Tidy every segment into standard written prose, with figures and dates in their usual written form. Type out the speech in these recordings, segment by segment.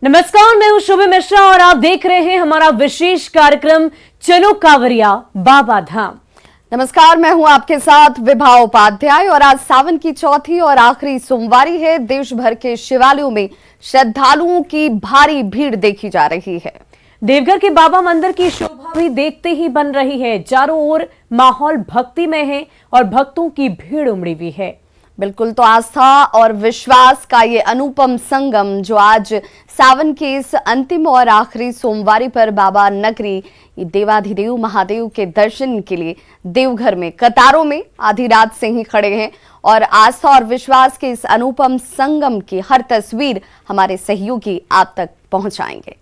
नमस्कार, मैं हूं शुभ मिश्रा और आप देख रहे हैं हमारा विशेष कार्यक्रम चलो कांवरिया बाबा धाम। नमस्कार, मैं हूं आपके साथ विभा उपाध्याय और आज सावन की चौथी और आखिरी सोमवारी है। देश भर के शिवालयों में श्रद्धालुओं की भारी भीड़ देखी जा रही है। देवघर के बाबा मंदिर की शोभा भी देखते ही बन रही है। चारों ओर माहौल भक्तिमय है और भक्तों की भीड़ उमड़ी हुई है। बिल्कुल, तो आस्था और विश्वास का ये अनुपम संगम जो आज सावन के इस अंतिम और आखिरी सोमवारी पर बाबा नगरी देवाधिदेव महादेव के दर्शन के लिए देवघर में कतारों में आधी रात से ही खड़े हैं और आस्था और विश्वास के इस अनुपम संगम की हर तस्वीर हमारे सहयोगी आप तक पहुंचाएंगे।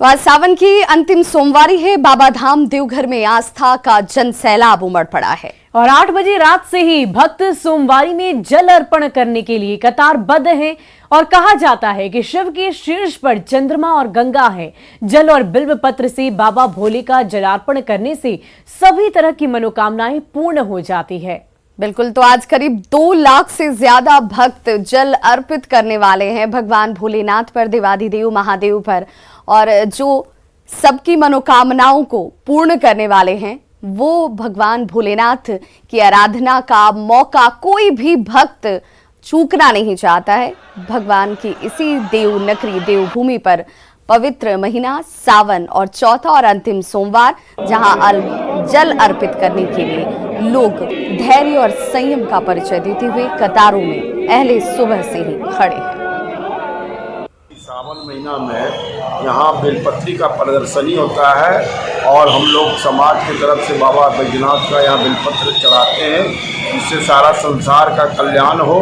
तो आज सावन की अंतिम सोमवारी है। बाबा धाम देवघर में आस्था का जन सैलाब उमड़ पड़ा है और 8 बजे रात से ही भक्त सोमवारी में जल अर्पण करने के लिए कतारबद्ध हैं और कहा जाता है कि शिव के शीर्ष पर चंद्रमा और गंगा है। जल और बिल्व पत्र से बाबा भोले का जलार्पण करने से सभी तरह की मनोकामनाएं पूर्ण हो जाती है। बिल्कुल, तो आज करीब 2 लाख से ज्यादा भक्त जल अर्पित करने वाले हैं भगवान भोलेनाथ पर, देवाधिदेव महादेव पर, और जो सबकी मनोकामनाओं को पूर्ण करने वाले हैं वो भगवान भोलेनाथ की आराधना का मौका कोई भी भक्त चूकना नहीं चाहता है। भगवान की इसी देव नगरी देवभूमि पर पवित्र महीना सावन और चौथा और अंतिम सोमवार, जहां जल अर्पित करने के लिए लोग धैर्य और संयम का परिचय देते हुए कतारों में अहले सुबह से ही खड़े हैं। सावन महीना में यहाँ बेलपत्री का प्रदर्शनी होता है और हम लोग समाज की तरफ से बाबा बैजनाथ का यहाँ बेलपत्र चढ़ाते हैं, जिससे सारा संसार का कल्याण हो।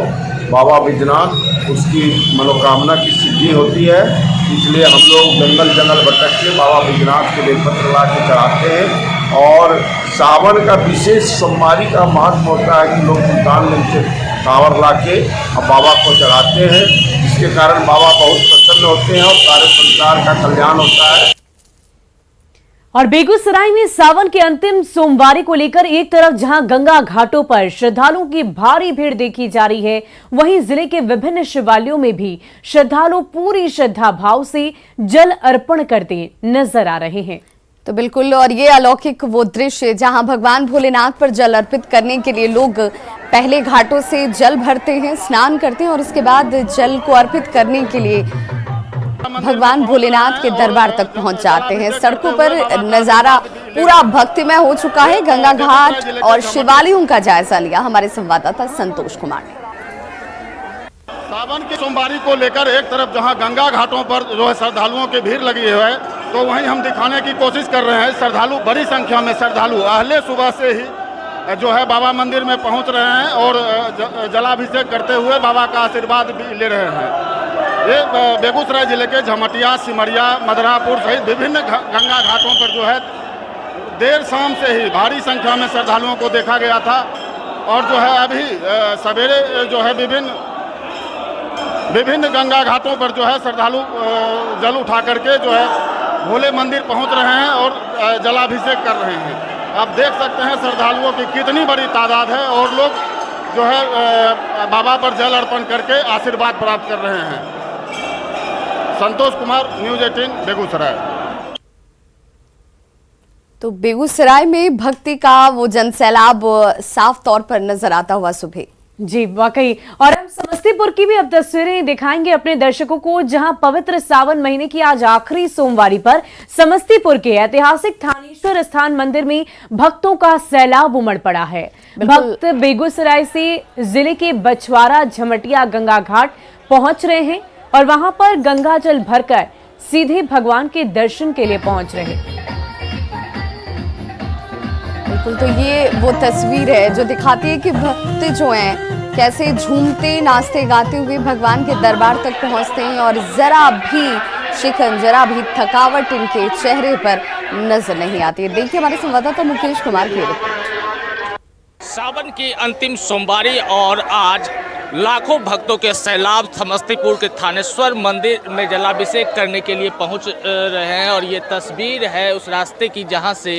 बाबा बैजनाथ उसकी मनोकामना की सिद्धि होती है, इसलिए हम लोग जंगल जंगल भटक के बाबा बैजनाथ के बेलपत्र ला के चढ़ाते हैं। और सावन का विशेष सोमवारी का महत्व होता है कि लोग सुल्तानगंज से कांवर ला के बाबा को चढ़ाते हैं, जिसके कारण बाबा बहुत प्रसन्न होते हैं और सारे संसार का कल्याण होता है। और बेगूसराय में सावन के अंतिम सोमवारी को लेकर एक तरफ जहां गंगा घाटों पर श्रद्धालुओं की भारी भीड़ देखी जा रही है, वहीं जिले के विभिन्न शिवालयों में भी श्रद्धालु पूरी श्रद्धा भाव से जल अर्पण करते नजर आ रहे हैं। तो बिल्कुल, और ये अलौकिक वो दृश्य जहां भगवान भोलेनाथ पर जल अर्पित करने के लिए लोग पहले घाटों से जल भरते हैं, स्नान करते हैं और उसके बाद जल को अर्पित करने के लिए भगवान भोलेनाथ के दरबार तक पहुंच जाते हैं। सड़कों पर नजारा पूरा भक्तिमय हो चुका है। गंगा घाट और शिवालयों का जायजा लिया हमारे संवाददाता संतोष कुमार ने। सावन की सोमवारी को लेकर एक तरफ जहां गंगा घाटों पर जो है श्रद्धालुओं की भीड़ लगी है, तो वहीं हम दिखाने की कोशिश कर रहे हैं। श्रद्धालु बड़ी संख्या में श्रद्धालु अहले सुबह से ही जो है बाबा मंदिर में पहुंच रहे हैं और जलाभिषेक करते हुए बाबा का आशीर्वाद भी ले रहे हैं। ये बेगूसराय जिले के झमटिया, सिमरिया, मदरापुर सहित विभिन्न गंगा घाटों पर जो है देर शाम से ही भारी संख्या में श्रद्धालुओं को देखा गया था और जो है अभी सवेरे जो है विभिन्न गंगा घाटों पर जो है श्रद्धालु जल उठा करके जो है भोले मंदिर पहुंच रहे हैं और जलाभिषेक कर रहे हैं। आप देख सकते हैं श्रद्धालुओं की कितनी बड़ी तादाद है और लोग जो है बाबा पर जल अर्पण करके आशीर्वाद प्राप्त कर रहे हैं। संतोष कुमार, न्यूज़ 18 बेगूसराय। तो बेगूसराय में भक्ति का वो जनसैलाब साफ तौर पर नजर आता हुआ सुबह। जी वाकई, और हम समस्तीपुर की भी अब तस्वीरें दिखाएंगे अपने दर्शकों को, जहां पवित्र सावन महीने की आज आखिरी सोमवारी पर समस्तीपुर के ऐतिहासिक थानेश्वर स्थान मंदिर में भक्तों का सैलाब उमड़ पड़ा है। भक्त बेगूसराय से जिले के बछवाड़ा, झमटिया, गंगा घाट पहुंच रहे हैं और वहां पर गंगा जल भरकर सीधे भगवान के दर्शन के लिए पहुंच रहे हैं। बिल्कुल, तो ये वो तस्वीर है जो दिखाती है कि भक्त जो हैं कैसे झूमते, नाचते, गाते हुए भगवान के दरबार तक पहुंचते हैं और जरा भी शिकन, जरा भी थकावट इनके चेहरे पर नजर नहीं आती है। देखिए हमारे संवाददाता मुकेश कुमार की रिपोर्ट। सावन की अंतिम सोमवारी और आज लाखों भक्तों के सैलाब समस्तीपुर के थानेश्वर मंदिर में जलाभिषेक करने के लिए पहुंच रहे हैं और ये तस्वीर है उस रास्ते की जहां से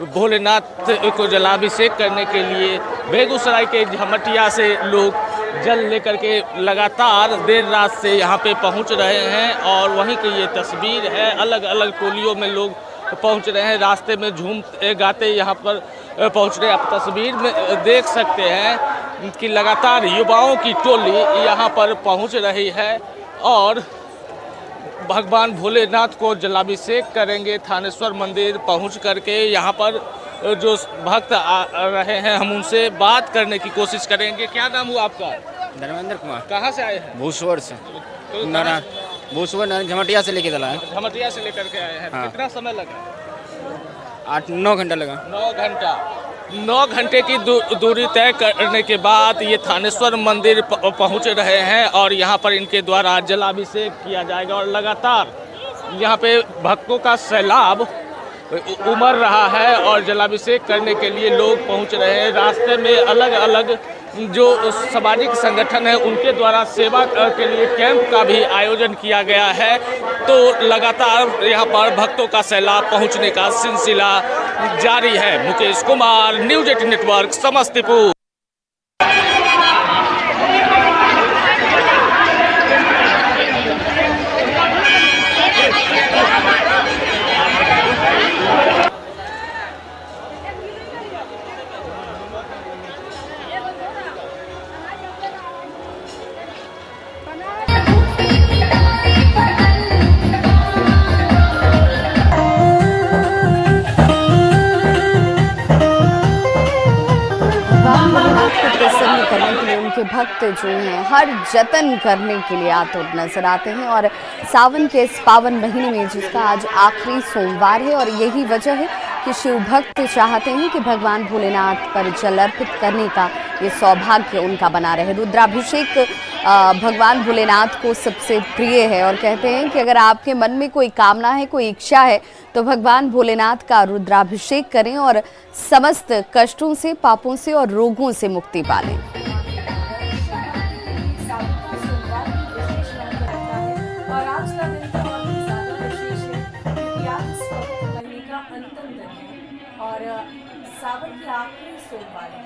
भोलेनाथ को जलाभिषेक करने के लिए बेगूसराय के झमटिया से लोग जल लेकर के लगातार देर रात से यहाँ पे पहुँच रहे हैं और वहीं की ये तस्वीर है। अलग अलग टोलियों में लोग पहुँच रहे हैं, रास्ते में झूमते गाते यहाँ पर पहुँच रहे हैं। आप तस्वीर में देख सकते हैं कि लगातार युवाओं की टोली यहाँ पर पहुँच रही है और भगवान भोलेनाथ को जलाभिषेक करेंगे। थानेश्वर मंदिर पहुँच करके यहाँ पर जो भक्त आ रहे हैं हम उनसे बात करने की कोशिश करेंगे। क्या नाम हुआ आपका? धर्मेंद्र कुमार। कहाँ से आए हैं? भूसवर से। तो नारायण भूसवर झमटिया से लेके चला है। झमटिया से लेकर के आए हैं। हाँ। कितना समय लगा? 8-9 घंटा लगा। 9 घंटा। 9 घंटे की दूरी तय करने के बाद ये थानेश्वर मंदिर पहुंच रहे हैं और यहाँ पर इनके द्वारा जलाभिषेक किया जाएगा और लगातार यहाँ पे भक्तों का सैलाब उमड़ रहा है और जलाभिषेक करने के लिए लोग पहुंच रहे हैं। रास्ते में अलग अलग जो सामाजिक संगठन है उनके द्वारा सेवा के लिए कैंप का भी आयोजन किया गया है। तो लगातार यहाँ पर भक्तों का सैलाब पहुंचने का सिलसिला जारी है। Mukesh Kumar, news 18 network, Samastipur. प्रसन्न करने के लिए उनके भक्त जो हैं हर जतन करने के लिए आतुर नजर आते हैं और सावन के इस पावन महीने में जिसका आज आखिरी सोमवार है और यही वजह है कि शिव भक्त चाहते हैं कि भगवान भोलेनाथ पर जल अर्पित करने का ये सौभाग्य उनका बना रहे। रुद्राभिषेक भगवान भोलेनाथ को सबसे प्रिय है और कहते हैं कि अगर आपके मन में कोई कामना है, कोई इच्छा है तो भगवान भोलेनाथ का रुद्राभिषेक करें और समस्त कष्टों से, पापों से और रोगों से मुक्ति पालें। और आज का दिन तो और भी ज्यादा विशेष है क्योंकि आज इस पवित्र महीने का अंतिम दिन है और सावन की आखिरी सोमवार है।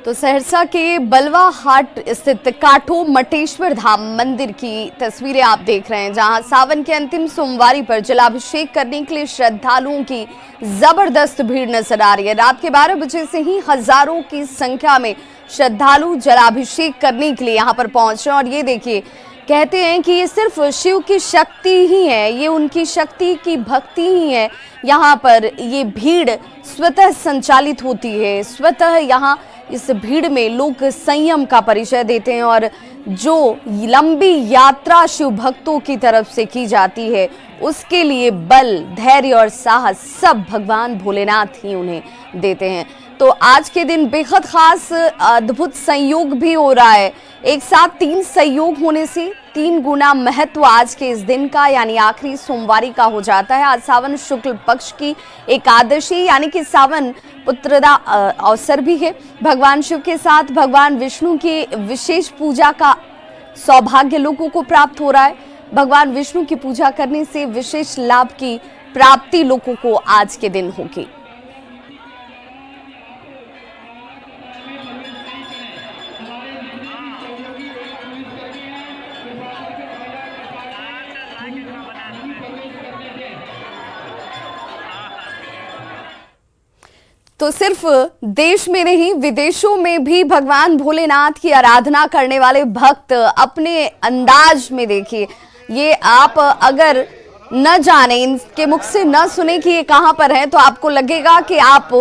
तो सहरसा के बलवा हाट स्थित काठो मटेश्वर धाम मंदिर की तस्वीरें आप देख रहे हैं, जहां सावन के अंतिम सोमवारी पर जलाभिषेक करने के लिए श्रद्धालुओं की जबरदस्त भीड़ नजर आ रही है। रात के 12 बजे से ही हजारों की संख्या में श्रद्धालु जलाभिषेक करने के लिए यहां पर पहुंच रहे हैं और ये देखिए, कहते हैं कि ये सिर्फ शिव की शक्ति ही है, ये उनकी शक्ति की भक्ति ही है। यहाँ पर ये भीड़ स्वतः संचालित होती है, स्वतः यहाँ इस भीड़ में लोग संयम का परिचय देते हैं और जो लंबी यात्रा शिव भक्तों की तरफ से की जाती है उसके लिए बल, धैर्य और साहस सब भगवान भोलेनाथ ही उन्हें देते हैं। तो आज के दिन बेहद खास अद्भुत संयोग भी हो रहा है। एक साथ 3 संयोग होने से 3 गुना महत्व आज के इस दिन का यानी आखिरी सोमवारी का हो जाता है। आज सावन शुक्ल पक्ष की एकादशी यानी कि सावन पुत्रदा अवसर भी है। भगवान शिव के साथ भगवान विष्णु की विशेष पूजा का सौभाग्य लोगों को प्राप्त हो रहा है। भगवान विष्णु की पूजा करने से विशेष लाभ की प्राप्ति लोगों को आज के दिन होगी। तो सिर्फ देश में नहीं विदेशों में भी भगवान भोलेनाथ की आराधना करने वाले भक्त अपने अंदाज में देखिए, ये आप अगर न जाने, इनके मुख से न सुने कि ये कहां पर है तो आपको लगेगा कि आप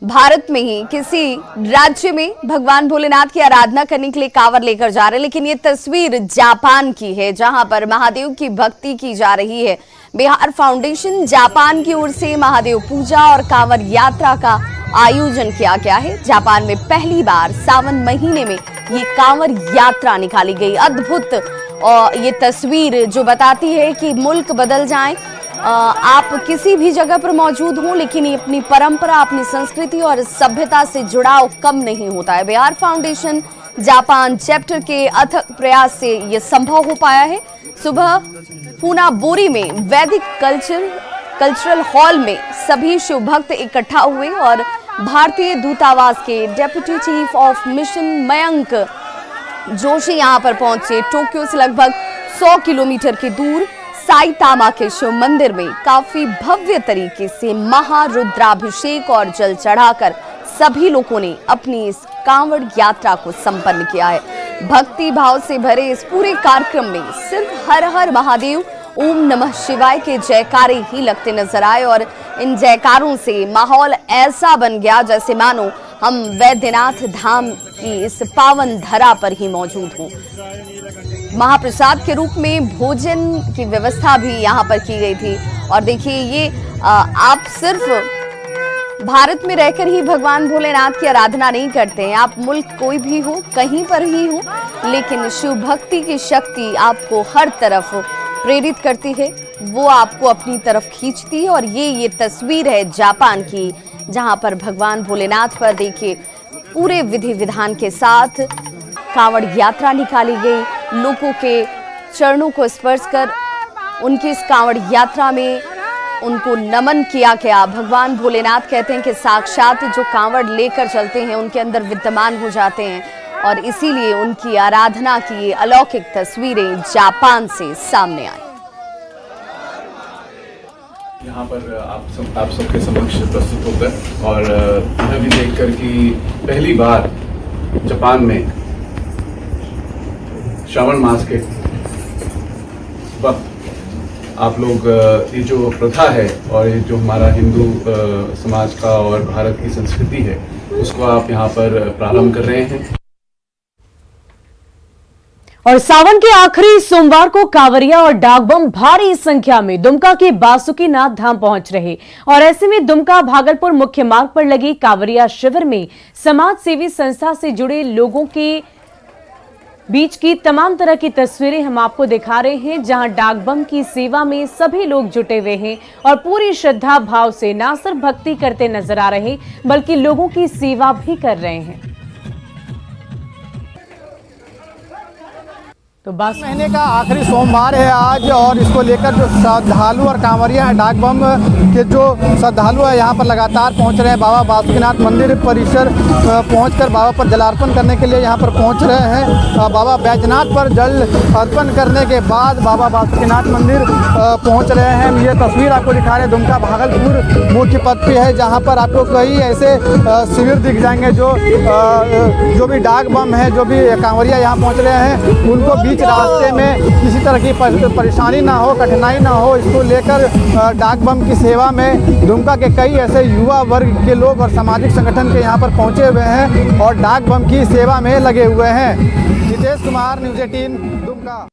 भारत में ही किसी राज्य में भगवान भोलेनाथ की आराधना करने के लिए कांवर लेकर जा रहे हैं। लेकिन ये तस्वीर जापान की है जहां पर महादेव की भक्ति की जा रही है। बिहार फाउंडेशन जापान की ओर से महादेव पूजा और कांवर यात्रा का आयोजन किया गया है। जापान में पहली बार सावन महीने में ये कांवर यात्रा निकाली गई। अद्भुत और ये तस्वीर जो बताती है कि मुल्क बदल जाए आप किसी भी जगह पर मौजूद हों, लेकिन ये अपनी परंपरा, अपनी संस्कृति और सभ्यता से जुड़ाव कम नहीं होता है। बिहार फाउंडेशन जापान चैप्टर के अथक प्रयास से ये संभव हो पाया है। सुबह फूनाबोरी में वैदिक कल्चरल हॉल में सभी शिव भक्त इकट्ठा हुए और भारतीय दूतावास के deputy chief of mission Mayank Joshi यहां पर पहुंचे। टोक्यो से लगभग 100 किलोमीटर की दूर साईतामा के शिव मंदिर में काफी भव्य तरीके से महारुद्राभिषेक और जल चढ़ाकर सभी लोगों ने अपनी इस कांवड़ यात्रा को संपन्न किया है। भक्ति भाव से भरे इस पूरे कार्यक्रम में सिर्फ हर हर महादेव, ओम नमः शिवाय के जयकारे ही लगते नजर आए और इन जयकारों से माहौल ऐसा बन गया जैसे मानो हम वैद्यनाथ धाम की इस पावन धरा पर ही मौजूद हों। महाप्रसाद के रूप में भोजन की व्यवस्था भी यहाँ पर की गई थी। और देखिए ये आप सिर्फ भारत में रहकर ही भगवान भोलेनाथ की आराधना नहीं करते हैं, आप मुल्क कोई भी हो, कहीं पर ही हो, लेकिन शिव भक्ति की शक्ति आपको हर तरफ प्रेरित करती है, वो आपको अपनी तरफ खींचती है। और ये तस्वीर है जापान की, जहां पर भगवान भोलेनाथ पर देखिए पूरे विधि विधान के साथ कांवड़ यात्रा निकाली गई। लोगों के चरणों को स्पर्श कर उनकी इस कांवड़ यात्रा में उनको नमन किया गया। भगवान भोलेनाथ कहते हैं कि साक्षात जो कांवड़ लेकर चलते हैं उनके अंदर विद्यमान हो जाते हैं और इसीलिए उनकी आराधना की ये अलौकिक तस्वीरें जापान से सामने आई। यहाँ पर आप सबके समक्ष प्रस्तुत होकर और यह भी देखकर कि पहली बार जापान में श्रावण मास के वक्त आप लोग ये जो प्रथा है और ये जो हमारा हिंदू समाज का और भारत की संस्कृति है उसको आप यहाँ पर प्रारंभ कर रहे हैं। और सावन के आखिरी सोमवार को कांवरिया और डाकबम भारी संख्या में दुमका के बासुकीनाथ धाम पहुंच रहे और ऐसे में दुमका भागलपुर मुख्य मार्ग पर लगी कांवरिया शिविर में समाज सेवी संस्था से जुड़े लोगों के बीच की तमाम तरह की तस्वीरें हम आपको दिखा रहे हैं, जहां डाकबम की सेवा में सभी लोग जुटे हुए हैं और पूरी श्रद्धा भाव से ना सिर्फ भक्ति करते नजर आ रहे बल्कि लोगों की सेवा भी कर रहे हैं। तो बस महीने का आखिरी सोमवार है आज और इसको लेकर जो श्रद्धालु और कांवरिया हैं, डाकबम के जो श्रद्धालु है यहाँ पर लगातार पहुँच रहे हैं। बाबा बासुकीनाथ मंदिर परिसर पहुंचकर बाबा पर जलार्पण करने के लिए यहाँ पर पहुँच रहे हैं। बाबा बैजनाथ पर जल अर्पण करने के बाद बाबा बासुकीनाथ मंदिर पहुँच रहे हैं। ये तस्वीर आपको दिखा रहे हैं दुमका भागलपुर मुख्य पथ पे है, जहाँ पर आपको कई ऐसे शिविर दिख जाएंगे जो भी डाकबम है, जो भी कांवरिया यहाँ पहुँच रहे हैं, उनको बीच रास्ते में किसी तरह की परेशानी ना हो, कठिनाई ना हो, इसको लेकर डाकबम की सेवा में दुमका के कई ऐसे युवा वर्ग के लोग और सामाजिक संगठन के यहाँ पर पहुँचे हुए हैं और डाकबम की सेवा में लगे हुए हैं। नितेश कुमार, न्यूज़ 18 दुमका।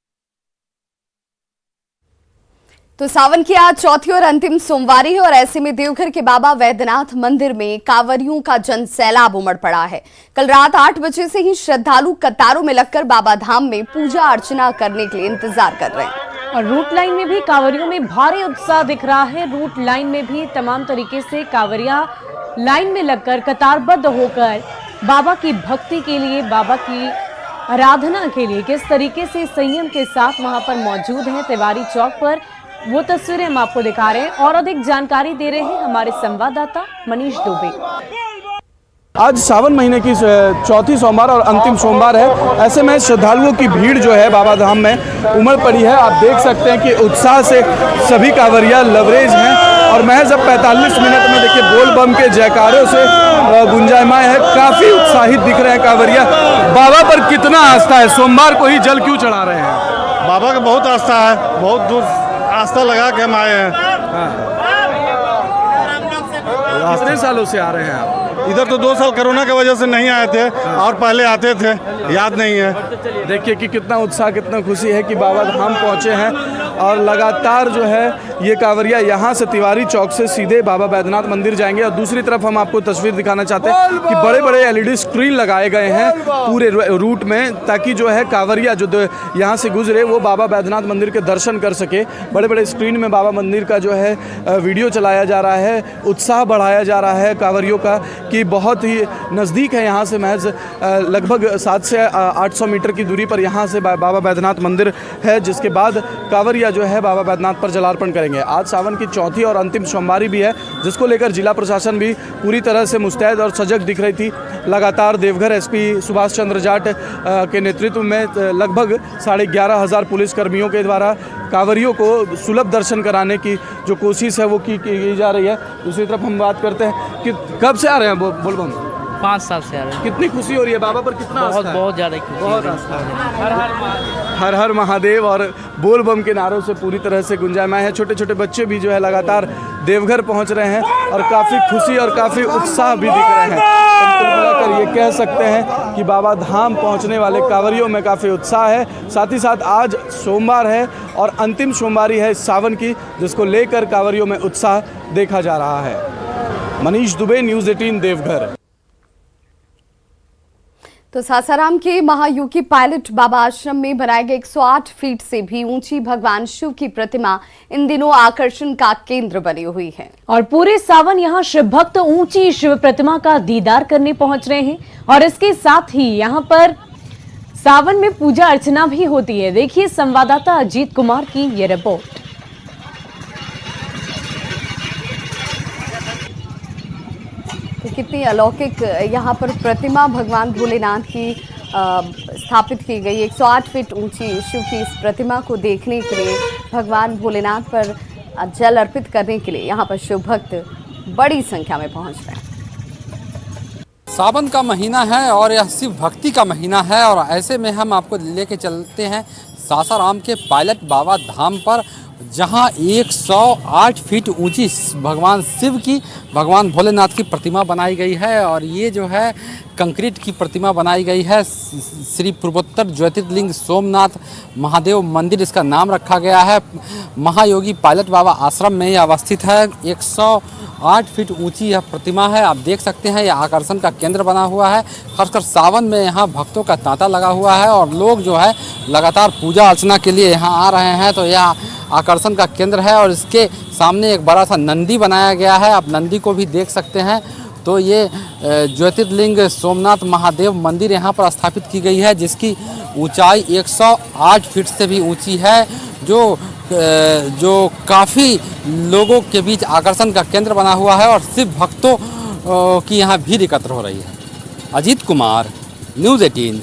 तो सावन की आज चौथी और अंतिम सोमवारी है और ऐसे में देवघर के बाबा वैद्यनाथ मंदिर में कांवरियों का जन सैलाब उमड़ पड़ा है। कल रात 8 बजे से ही श्रद्धालु कतारों में लगकर बाबा धाम में पूजा अर्चना करने के लिए इंतजार कर रहे हैं। और रूट लाइन में भी कांवरियों में भारी उत्साह दिख रहा है। रूट लाइन में भी तमाम तरीके से कांवरिया लाइन में लगकर कतारबद्ध होकर बाबा की भक्ति के लिए, बाबा की आराधना के लिए किस तरीके से संयम के साथ वहां पर मौजूद हैं तिवारी चौक पर, वो तस्वीरें हम आपको दिखा रहे हैं और अधिक जानकारी दे रहे हैं हमारे संवाददाता मनीष दुबे। आज सावन महीने की चौथी सोमवार और अंतिम सोमवार है, ऐसे में श्रद्धालुओं की भीड़ जो है बाबा धाम में उमड़ पड़ी है। आप देख सकते हैं कि उत्साह से सभी कांवरिया लवरेज हैं और महज अब 45 मिनट में देखिए बोल बम के जयकारों से गुंजायमान है। काफी उत्साहित दिख रहे हैं कांवरिया। बाबा पर कितना आस्था है, सोमवार को ही जल क्यों चढ़ा रहे हैं? बाबा का बहुत आस्था है, बहुत दूर आस्था लगा के हम आए हैं। कितने सालों से आ रहे हैं आप? इधर तो 2 साल कोरोना की वजह से नहीं आए थे और पहले आते थे, याद नहीं है। देखिए कि कितना उत्साह, कितना खुशी है कि बाबा धाम पहुंचे हैं और लगातार जो है ये कांवरिया यहाँ से तिवारी चौक से सीधे बाबा बैद्यनाथ मंदिर जाएंगे। और दूसरी तरफ हम आपको तस्वीर दिखाना चाहते हैं कि बड़े बड़े LED स्क्रीन लगाए गए हैं पूरे रूट में, ताकि जो है कांवरिया जो यहाँ से गुजरे वो बाबा बैद्यनाथ मंदिर के दर्शन कर सके। बड़े बड़े स्क्रीन में बाबा मंदिर का जो है वीडियो चलाया जा रहा है, उत्साह बढ़ाया जा रहा है कांवरियों का कि बहुत ही नज़दीक है यहाँ से, महज लगभग 700 से 800 मीटर की दूरी पर यहाँ से बाबा बैद्यनाथ मंदिर है, जिसके बाद कांवरिया जो है बाबा बैद्यनाथ पर जलार्पण करेंगे। आज सावन की चौथी और अंतिम सोमवारी भी है, जिसको लेकर जिला प्रशासन भी पूरी तरह से मुस्तैद और सजग दिख रही थी। लगातार देवघर SP सुभाष चंद्र जाट के नेतृत्व में लगभग 11,500 पुलिसकर्मियों के द्वारा कांवरियों को सुलभ दर्शन कराने की जो कोशिश है वो की जा रही है। दूसरी तरफ हम बात करते हैं कि कब से आ रहे हैं बोलबम? 5 साल से आ रहे हैं। कितनी खुशी हो रही है बाबा पर, कितना आस्था है? बहुत ज़्यादा खुशी, बहुत आस्था है। हर हर महादेव और बोल बम के नारों से पूरी तरह से गुंजायमान है। छोटे छोटे बच्चे भी जो है लगातार देवघर पहुंच रहे हैं और काफ़ी खुशी और काफ़ी उत्साह भी दिख रहे हैं। तो कुल मिलाकर ये कह सकते हैं कि बाबा धाम पहुंचने वाले कांवरियों में काफ़ी उत्साह है। साथ ही साथ आज सोमवार है और अंतिम सोमवारी है सावन की, जिसको लेकर कांवरियों में उत्साह देखा जा रहा है। मनीष दुबे, न्यूज़ 18 देवघर। तो सासाराम के महायोगी पायलट बाबा आश्रम में बनाए गए 108 फीट से भी ऊंची भगवान शिव की प्रतिमा इन दिनों आकर्षण का केंद्र बनी हुई है। और पूरे सावन यहाँ शिव भक्त ऊंची शिव प्रतिमा का दीदार करने पहुंच रहे हैं और इसके साथ ही यहाँ पर सावन में पूजा अर्चना भी होती है। देखिए संवाददाता अजीत कुमार की ये रिपोर्ट। तो कितनी अलौकिक यहाँ पर प्रतिमा भगवान भोलेनाथ की स्थापित की गई। 108 फीट ऊंची शिव की इस प्रतिमा को देखने के लिए, भगवान भोलेनाथ पर जल अर्पित करने के लिए यहाँ पर शिव भक्त बड़ी संख्या में पहुँच रहे हैं। सावन का महीना है और यह शिव भक्ति का महीना है और ऐसे में हम आपको लेके चलते हैं सासाराम के पायलट बाबा धाम पर, जहां 108 फीट ऊंची भगवान शिव की, भगवान भोलेनाथ की प्रतिमा बनाई गई है। और ये जो है कंक्रीट की प्रतिमा बनाई गई है। श्री पूर्वोत्तर ज्योतिर्लिंग सोमनाथ महादेव मंदिर इसका नाम रखा गया है। महायोगी पायलट बाबा आश्रम में यह अवस्थित है। 108 फीट ऊंची यह प्रतिमा है। आप देख सकते हैं यह आकर्षण का केंद्र बना हुआ है। खासकर सावन में यहाँ भक्तों का तांता लगा हुआ है और लोग जो है लगातार पूजा अर्चना के लिए यहाँ आ रहे हैं। तो यह आकर्षण का केंद्र है और इसके सामने एक बड़ा सा नंदी बनाया गया है। आप नंदी को भी देख सकते हैं। तो ये ज्योतिर्लिंग सोमनाथ महादेव मंदिर यहाँ पर स्थापित की गई है, जिसकी ऊंचाई 108 फीट से भी ऊंची है, जो काफ़ी लोगों के बीच आकर्षण का केंद्र बना हुआ है और शिव भक्तों की यहाँ भीड़ एकत्र हो रही है। अजीत कुमार, न्यूज़ 18